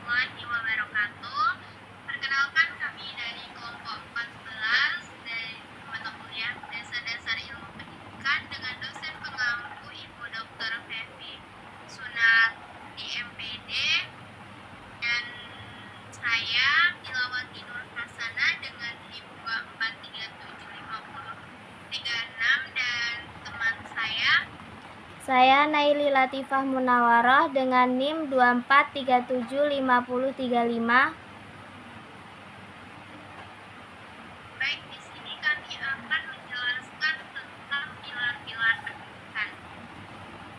warahmatullahi wabarakatuh. Perkenalkan kami dari kelompok 14 dari mata kuliah Dasar-Dasar Ilmu Pendidikan dengan dosen pengampu Ibu Dr. Fevi Sunat di MPD, dan saya Tilawati Nur Hasanah dengan NIM 2437536, dan teman saya Naili Latifah Munawarah dengan NIM 24375035. Baik, di sini kami akan menjelaskan tentang pilar-pilar pendidikan.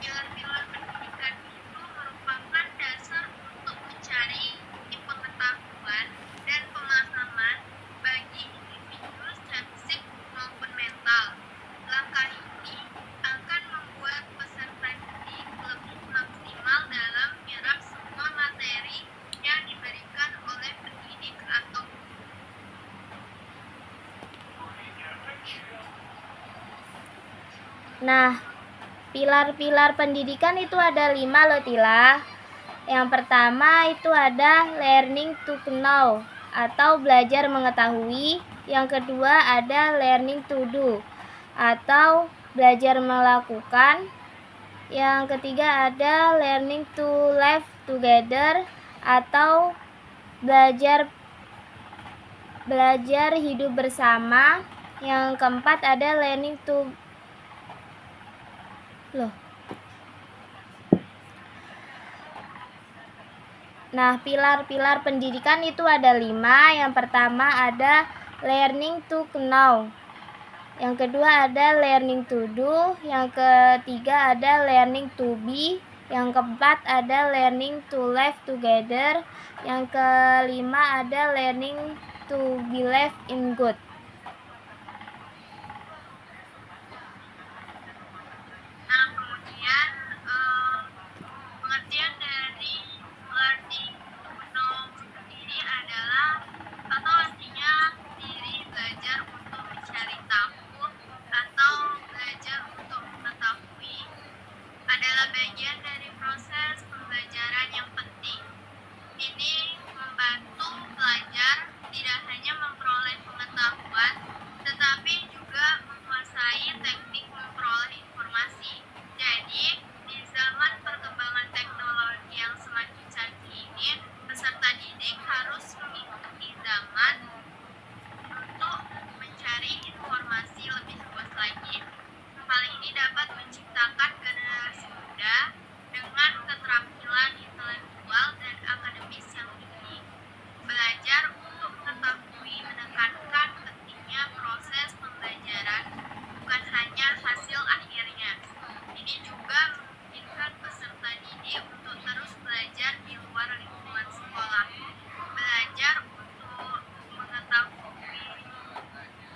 Pilar-pilar pendidikan itu merupakan dasar untuk mencari pengetahuan dan pemahaman bagi individu secara fisik maupun mental. Langkah ini akan membuat peserta didik lebih maksimal dalam menyerap semua materi yang diberikan oleh pendidik atau Nah, pilar-pilar pendidikan itu ada 5 loh Tila. Yang pertama itu ada learning to know atau belajar mengetahui. Yang kedua ada learning to do atau belajar melakukan. Yang ketiga ada learning to live together atau belajar hidup bersama. Yang keempat ada learning to Nah, pilar-pilar pendidikan itu ada 5. Yang pertama ada learning to know. Yang kedua ada learning to do. Yang ketiga ada learning to be. Yang keempat ada learning to live together. Yang kelima ada learning to believe in good. Nah, kemudian pengertian dari learning to know sendiri adalah, atau artinya diri belajar untuk mencari tahu atau belajar untuk mengetahui, adalah bagian dari proses pembelajaran yang penting. Ini membantu pelajar tidak hanya memperoleh pengetahuan, tetapi juga menguasai teknik memperoleh informasi. Jadi, di zaman perkembangan teknologi yang semakin canggih ini, peserta didik harus mengikuti zaman untuk mencari informasi lebih luas lagi. Hal ini dapat menciptakan generasi muda dengan keterampilan intelektual dan akademis yang tinggi. Belajar untuk mengetahui menekankan pentingnya proses pembelajaran, bukan hanya hasil akhirnya. Ini juga memungkinkan peserta didik untuk terus belajar di luar lingkungan sekolah. Belajar untuk mengetahui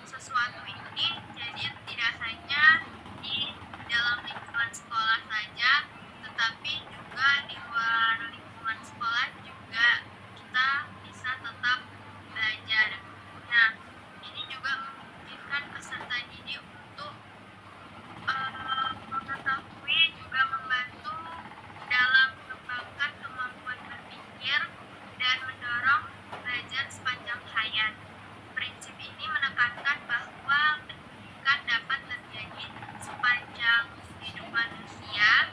sesuatu ini jadi tidak hanya di dalam lingkungan sekolah saja, tetapi juga di luar lingkungan sekolah juga kita bisa tetap belajar. Nah, ini juga memungkinkan peserta didik untuk mengetahui, juga membantu dalam mengembangkan kemampuan berpikir dan mendorong belajar sepanjang hayat. Prinsip ini menekankan bahwa pendidikan dapat terjadi sepanjang hidup manusia,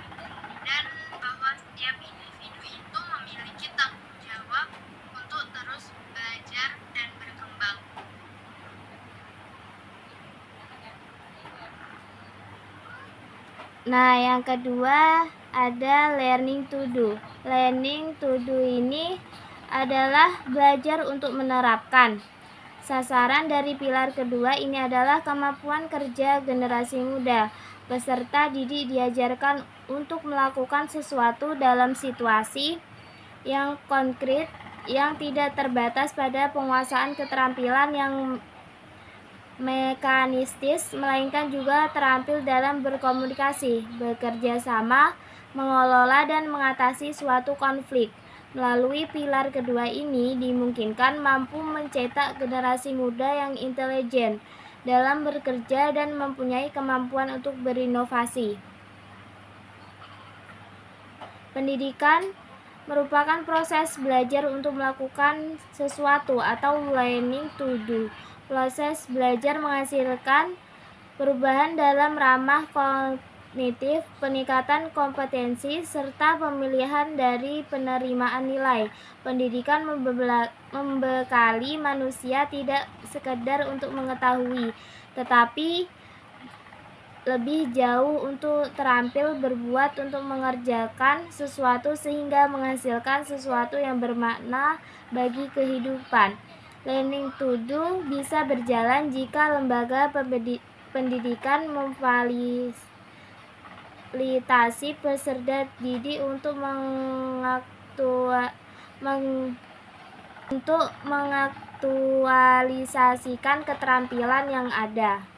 dan bahwa setiap individu itu memiliki tanggung jawab untuk terus belajar dan berkembang. Nah, yang kedua ada learning to do. Learning to do ini adalah belajar untuk menerapkan. Sasaran dari pilar kedua ini adalah kemampuan kerja generasi muda. Peserta didik diajarkan untuk melakukan sesuatu dalam situasi yang konkret yang tidak terbatas pada penguasaan keterampilan yang mekanistis, melainkan juga terampil dalam berkomunikasi, bekerja sama, mengelola dan mengatasi suatu konflik. Melalui pilar kedua ini dimungkinkan mampu mencetak generasi muda yang intelijen dalam bekerja dan mempunyai kemampuan untuk berinovasi. Pendidikan merupakan proses belajar untuk melakukan sesuatu atau learning to do. Proses belajar menghasilkan perubahan dalam ramah kognitif, peningkatan kompetensi, serta pemilihan dari penerimaan nilai. Pendidikan membekali manusia tidak sekedar untuk mengetahui, tetapi lebih jauh untuk terampil berbuat untuk mengerjakan sesuatu sehingga menghasilkan sesuatu yang bermakna bagi kehidupan. Learning to do bisa berjalan jika lembaga pendidikan memfasilitasi peserta didik untuk mengaktualisasikan keterampilan yang ada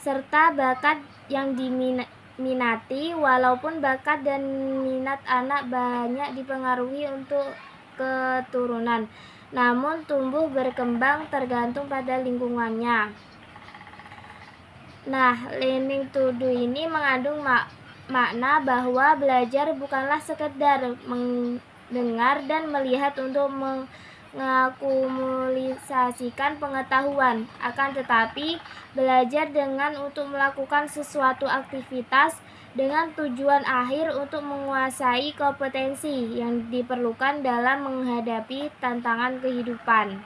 serta bakat yang diminati. Walaupun bakat dan minat anak banyak dipengaruhi untuk keturunan, namun tumbuh berkembang tergantung pada lingkungannya. Nah, learning to do ini mengandung makna bahwa belajar bukanlah sekedar mendengar dan melihat untuk mengakumulasikan pengetahuan, akan tetapi belajar dengan untuk melakukan sesuatu aktivitas dengan tujuan akhir untuk menguasai kompetensi yang diperlukan dalam menghadapi tantangan kehidupan.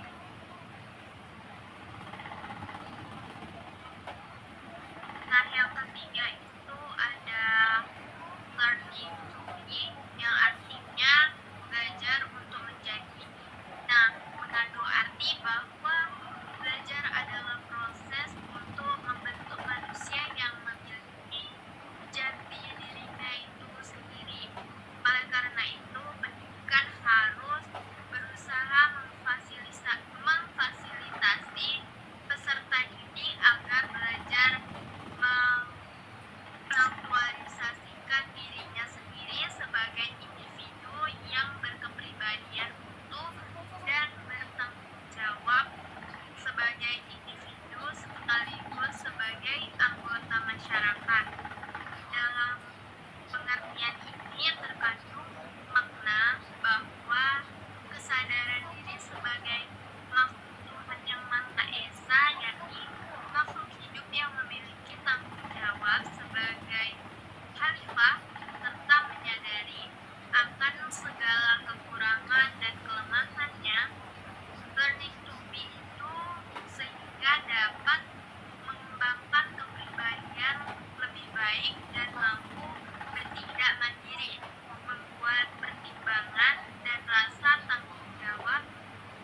Nah, yang ketiga itu ada learning to be, yang artinya belajar untuk menjadi. Nah, mengandung arti bahwa belajar adalah proses untuk membentuk manusia yang memiliki jati dirinya itu sendiri. Oleh karena itu, pendidikan harus berusaha memfasilitasi peserta didik agar belajar mengaktualisasikan dirinya sendiri sebagai individu yang berkepribadian utuh dan bertanggung jawab sebagai individu sekaligus sebagai anggota masyarakat. Dalam pengertian ini terkandung makna bahwa kesadaran diri sebagai makhluk Tuhan yang Maha Esa, yakni makhluk hidup yang memiliki tanggung jawab sebagai khalifah serta menyadari akan segala kekurangan dan kelemahannya. Learning to be itu sehingga dapat mengembangkan kepribadian lebih baik dan mampu bertindak mandiri, membuat pertimbangan dan rasa tanggung jawab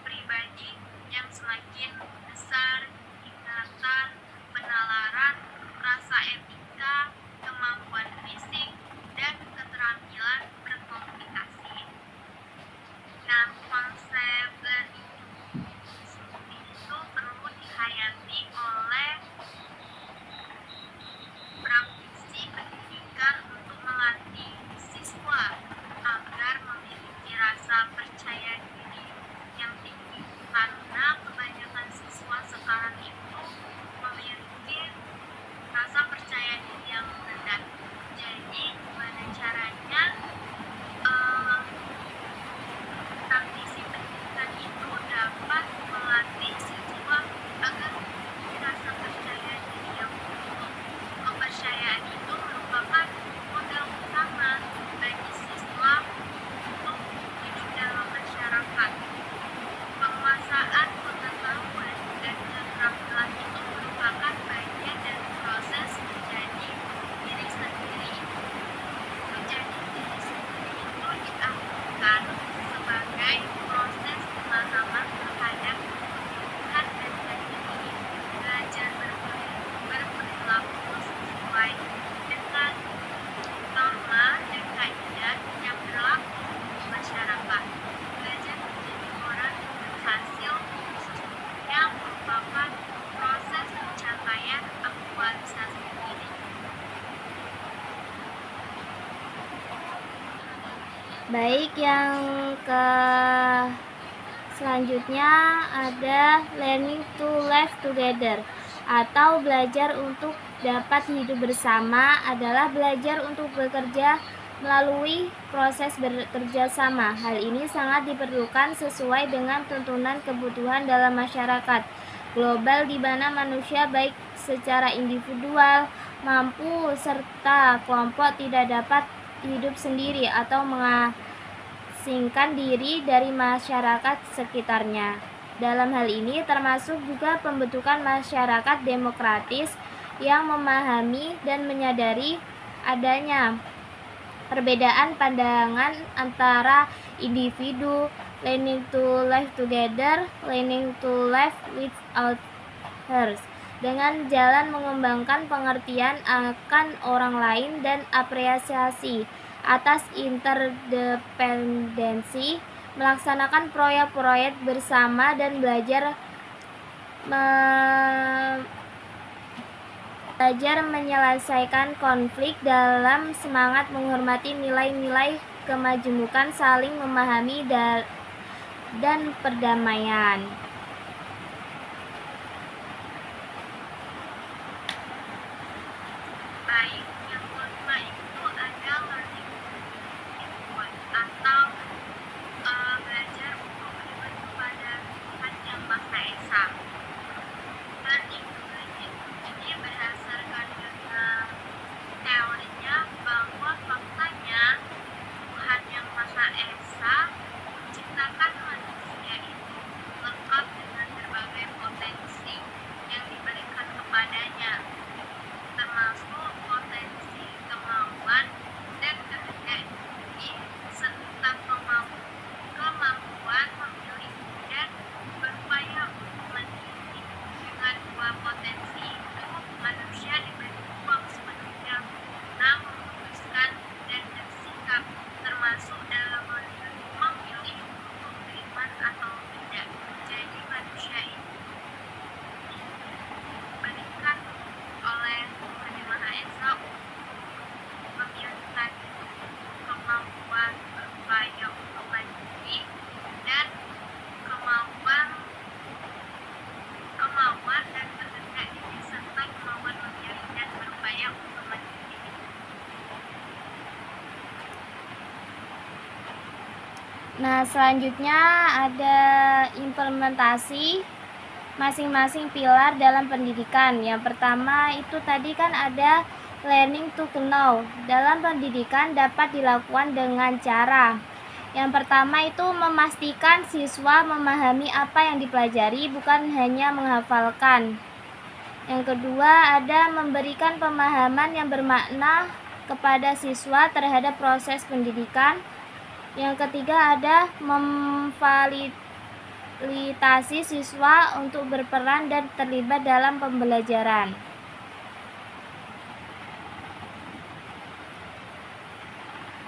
pribadi yang semakin besar, ingatan, penalaran, rasa etika, kemampuan fisik, dan keterampilan berkomunikasi. Nah, konsep learning itu perlu dihayati oleh praktisi pendidikan untuk melatih siswa agar memiliki rasa percaya diri yang tinggi, karena kebanyakan siswa sekarang itu memiliki rasa percaya diri yang rendah. Jadi, gimana caranya praktisi pendidikan itu dapat melatih siswa agar memiliki rasa percaya diri yang tinggi. Kepercayaan itu merupakan modal utama bagi siswa untuk hidup dalam masyarakat. Penguasaan pengetahuan dan keterampilan itu merupakan bagian dari proses menjadi diri sendiri. Menjadi diri sendiri itu diartikan sebagai proses pemahaman terhadap kebutuhan dan jati diri, belajar berperilaku sesuai dengan norma dan kaidah yang berlaku di masyarakat. Belajar menjadi orang yang berhasil sesungguhnya merupakan proses pencapaian aktualisasi diri. Baik, yang selanjutnya ada learning to live together atau belajar untuk dapat hidup bersama, adalah belajar untuk bekerja melalui proses bekerja sama. Hal ini sangat diperlukan sesuai dengan tuntunan kebutuhan dalam masyarakat global di mana manusia baik secara individual, mampu, serta kelompok tidak dapat hidup sendiri atau mengasingkan diri dari masyarakat sekitarnya. Dalam hal ini termasuk juga pembentukan masyarakat demokratis yang memahami dan menyadari adanya perbedaan pandangan antara individu, learning to live together, learning to live without others, dengan jalan mengembangkan pengertian akan orang lain dan apresiasi atas interdependensi, melaksanakan proyek-proyek bersama dan belajar menyelesaikan konflik dalam semangat menghormati nilai-nilai kemajemukan, saling memahami dan perdamaian. Baik, yang kelima itu ada learning input atau belajar untuk beriman kepada Tuhan Yang Maha Esa. Learning ini berdasarkan dengan teorinya bahwa faktanya Tuhan Yang Maha Esa menciptakan manusia itu lengkap dengan berbagai potensi yang diberikan kepadanya, termasuk potensi kemauan dan kehendak diri serta kemampuan memilih dan berupaya untuk mandiri. Dengan dua potensi itu, manusia diberi ruang sepenuhnya guna memutuskan dan bersikap, termasuk dalam memilih untuk beriman atau tidak. Jadi manusia ini diberikan oleh Tuhan Yang Maha Esa memilih tadi kemampuan berupaya untuk mandiri dan kemauan dan kehendak diri serta kemauan memilih dan berupaya untuk mandiri. Nah, selanjutnya ada implementasi masing-masing pilar dalam pendidikan. Yang pertama itu tadi kan ada learning to know. Dalam pendidikan dapat dilakukan dengan cara yang pertama itu memastikan siswa memahami apa yang dipelajari, bukan hanya menghafalkan. Yang kedua ada memberikan pemahaman yang bermakna kepada siswa terhadap proses pendidikan. Yang ketiga ada memfasilitasi siswa untuk berperan dan terlibat dalam pembelajaran.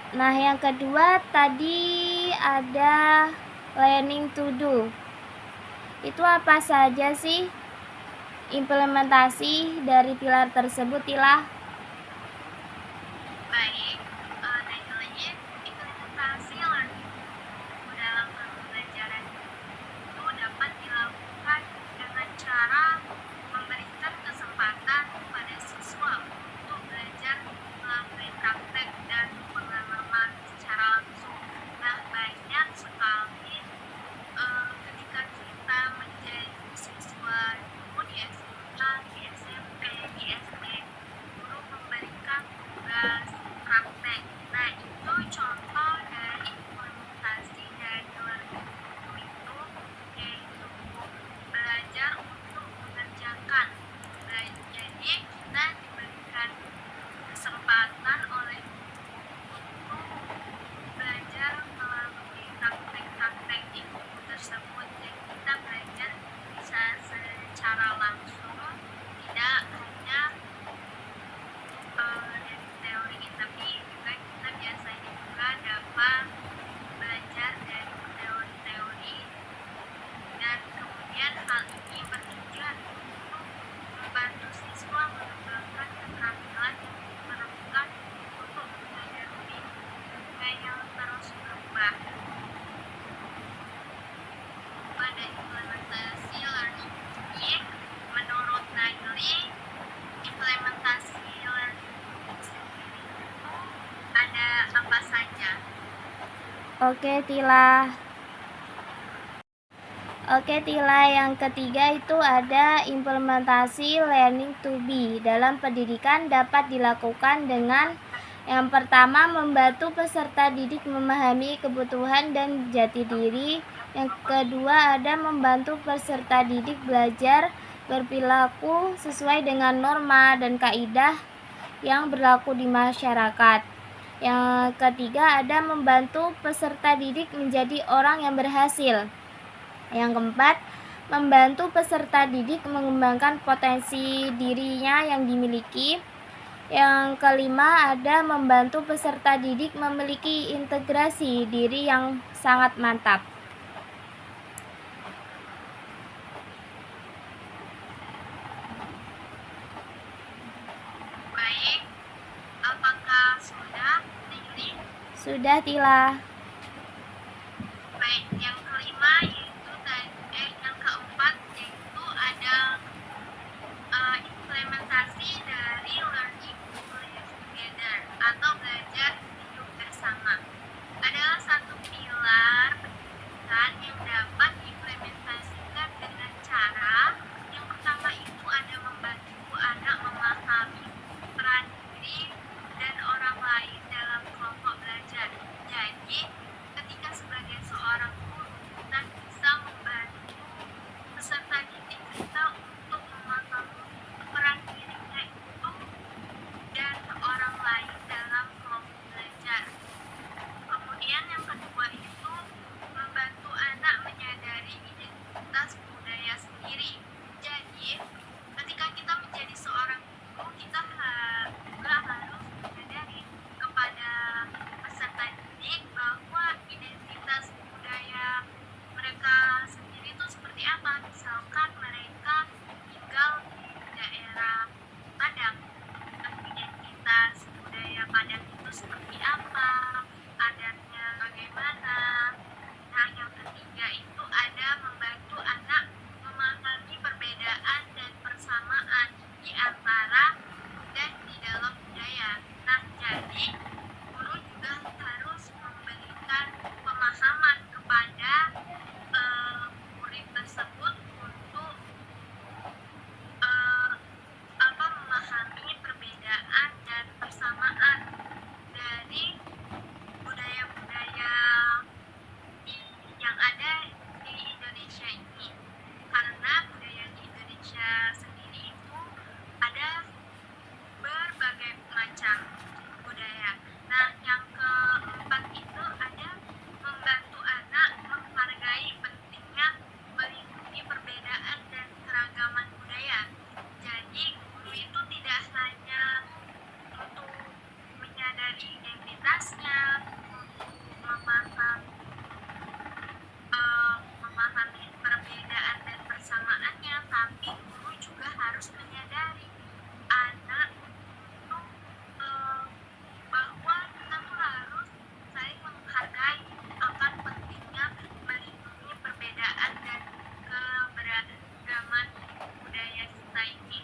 Nah, yang kedua tadi ada learning to do. Itu apa saja sih implementasi dari pilar tersebut, Tila? Baik, nilainya implementasi learning dalam pembelajaran itu dapat dilakukan dengan cara memberikan kesempatan kepada siswa untuk belajar melalui praktek dan pengalaman secara langsung. Nah, banyak sekali ketika kita menjadi siswa di SMK, di SMP, di SD, guru Oke, Tila. Oke, Tila, yang ketiga itu ada implementasi learning to be. Dalam pendidikan dapat dilakukan dengan yang pertama, membantu peserta didik memahami kebutuhan dan jati diri. Yang kedua, ada membantu peserta didik belajar berperilaku sesuai dengan norma dan kaidah yang berlaku di masyarakat. Yang ketiga, ada membantu peserta didik menjadi orang yang berhasil. Yang keempat, membantu peserta didik mengembangkan potensi dirinya yang dimiliki. Yang kelima, ada membantu peserta didik memiliki integrasi diri yang sangat mantap. Baik, apakah sudah, Tinggi? Sudah, Tila. Baik, yang kelima yaitu yang keempat yaitu ada implementasi dari learning to live together atau belajar hidup bersama. Adalah satu pilar pendidikan yang dapat diimplementasikan dengan cara yang pertama itu ada membantu anak memahami peran diri dan orang lain dalam kelompok belajar. Jadi, ketika sebagai seorang guru, kita bisa membantu peserta didik kita untuk memahami peran dirinya itu dan orang lain dalam kelompok belajar. Kemudian yang kedua itu membantu anak menyadari identitas budaya sendiri. Jadi, ketika kita menjadi seorang guru, kita juga harus menyadari kepada peserta didik bahwa identitas budaya mereka sendiri itu seperti apa. Misalkan mereka tinggal di daerah Padang, identitas budaya Padang itu seperti apa, adatnya bagaimana. Nah, yang ketiga itu ada membantu anak memahami perbedaan dan persamaan di antara dan di dalam budaya. Nah, jadi guru juga harus memberikan pemahaman kepada murid tersebut untuk memahami perbedaan dan persamaan dari budaya-budaya yang ada di Indonesia ini. Karena budaya di Indonesia sendiri itu ada berbagai macam budaya. Nah, yang keempat itu ada membantu anak menghargai pentingnya melindungi perbedaan dan keragaman budaya. Jadi, guru itu tidak hanya untuk menyadari identitasnya, untuk memahami perbedaan dan persamaannya, tapi guru juga harus menyadari anak itu bahwa kita tuh harus saling menghargai akan pentingnya melindungi perbedaan dan keberagaman budaya kita ini.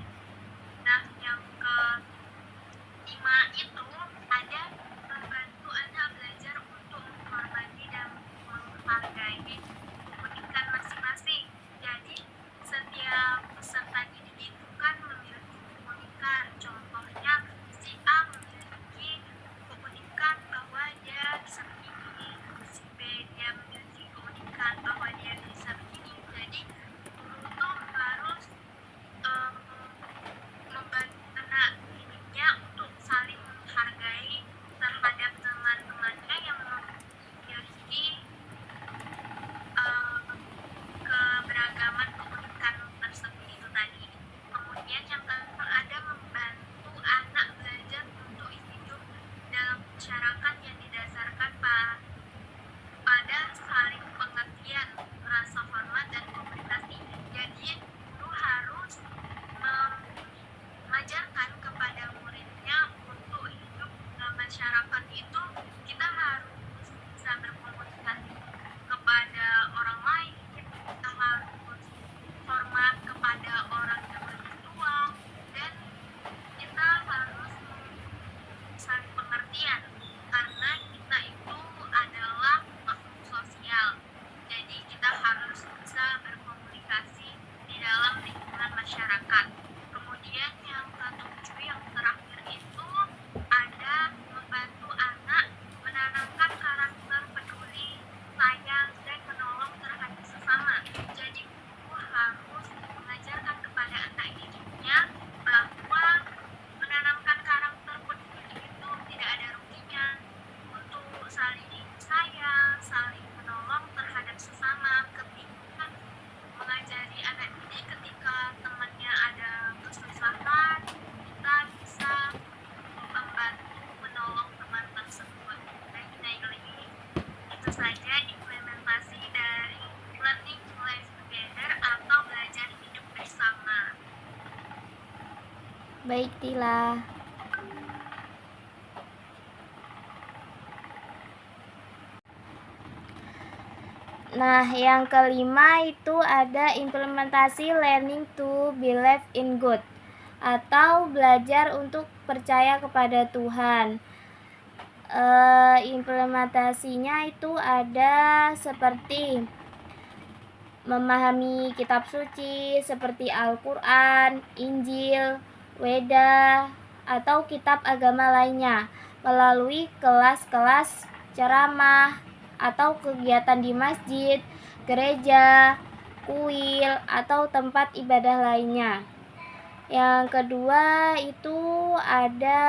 Nah, yang kelima itu ada membantu anak belajar untuk menghormati dan menghargai keunikan masing-masing. Jadi, setiap peserta didik itu kan memiliki keunikan. Contohnya, si A memiliki keunikan bahwa dia bisa begini, si B dia memiliki keunikan bahwa dia bisa begini. Jadi, guru tuh harus membantu anak didiknya untuk saling menghargai terhadap teman-temannya yang memiliki keberagaman keunikan tersebut itu tadi. Kemudian yang kedua ada membantu anak belajar untuk hidup dalam masyarakat yang didasarkan pada saling pengertian, rasa hormat dan komunikasi. Jadi guru harus mengajarkan kepada muridnya untuk hidup dalam masyarakat itu kita harus bisa berkomunikasi kepada orang lain, kita harus hormat kepada orang yang lebih tua, dan kita harus saling pengertian karena kita itu adalah saja implementasi dari learning to live together atau belajar hidup bersama. Baik, Tila. Nah, yang kelima itu ada implementasi learning to believe in God atau belajar untuk percaya kepada Tuhan. Implementasinya itu ada seperti memahami kitab suci seperti Al-Quran, Injil, Weda, atau kitab agama lainnya melalui kelas-kelas ceramah atau kegiatan di masjid, gereja, kuil, atau tempat ibadah lainnya. Yang kedua itu ada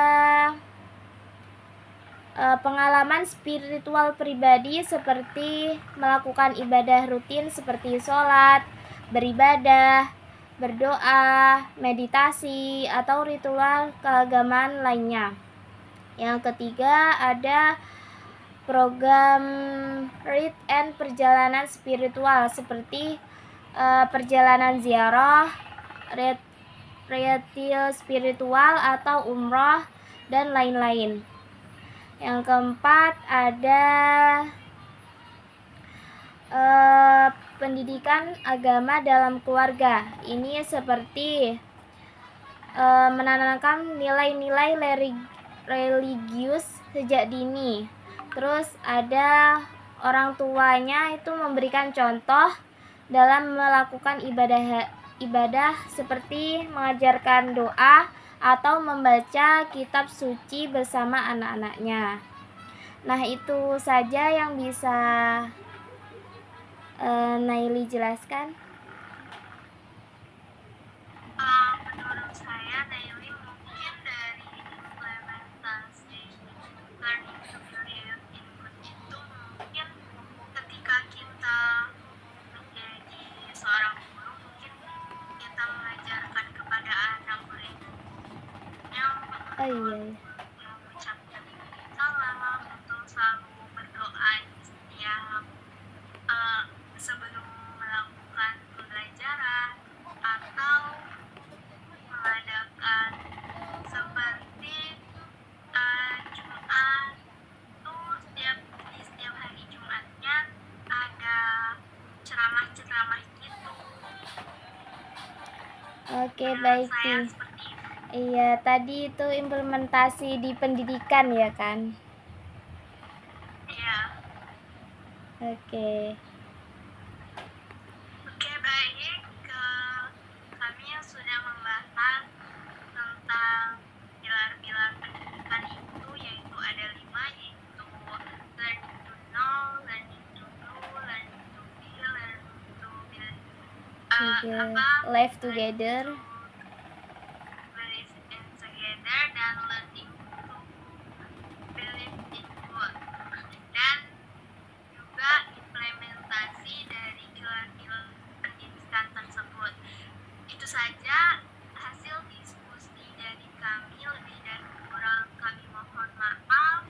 pengalaman spiritual pribadi seperti melakukan ibadah rutin seperti sholat, beribadah, berdoa, meditasi, atau ritual keagamaan lainnya. Yang ketiga ada program read and perjalanan spiritual seperti perjalanan ziarah, retreat spiritual atau umroh, dan lain-lain. Yang keempat ada pendidikan agama dalam keluarga. Ini seperti menanamkan nilai-nilai religius sejak dini. Terus ada orang tuanya itu memberikan contoh dalam melakukan ibadah seperti mengajarkan doa atau membaca kitab suci bersama anak-anaknya. Nah, itu saja yang bisa Naili jelaskan. Menurut saya, Naili mungkin dari implementasi learning to believe in God itu mungkin ketika kita menjadi seorang guru, mungkin kita mengajarkan kepada anak murid yang mengucapkan salam untuk selalu berdoa di setiap sebelum melakukan pembelajaran atau mengadakan seperti Jumat di setiap hari Jumatnya ada ceramah-ceramah gitu. Oke, baik. Saya seperti itu. Iya, tadi itu implementasi di pendidikan ya kan? Iya. Oke, baik. Kami sudah membahas tentang pilar-pilar pendidikan itu, yaitu ada 5, yaitu learning to know, learning to do, learning to feel, learning to live together. Believe in together, dan learning to believe in God. Dan juga implementasi dari pilar-pilar pendidikan tersebut. Itu saja hasil diskusi dari kami. Lebih dan kurang kami mohon maaf.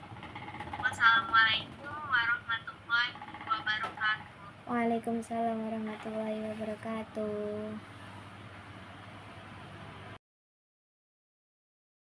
Wassalamualaikum warahmatullahi wabarakatuh. Waalaikumsalam warahmatullahi wabarakatuh.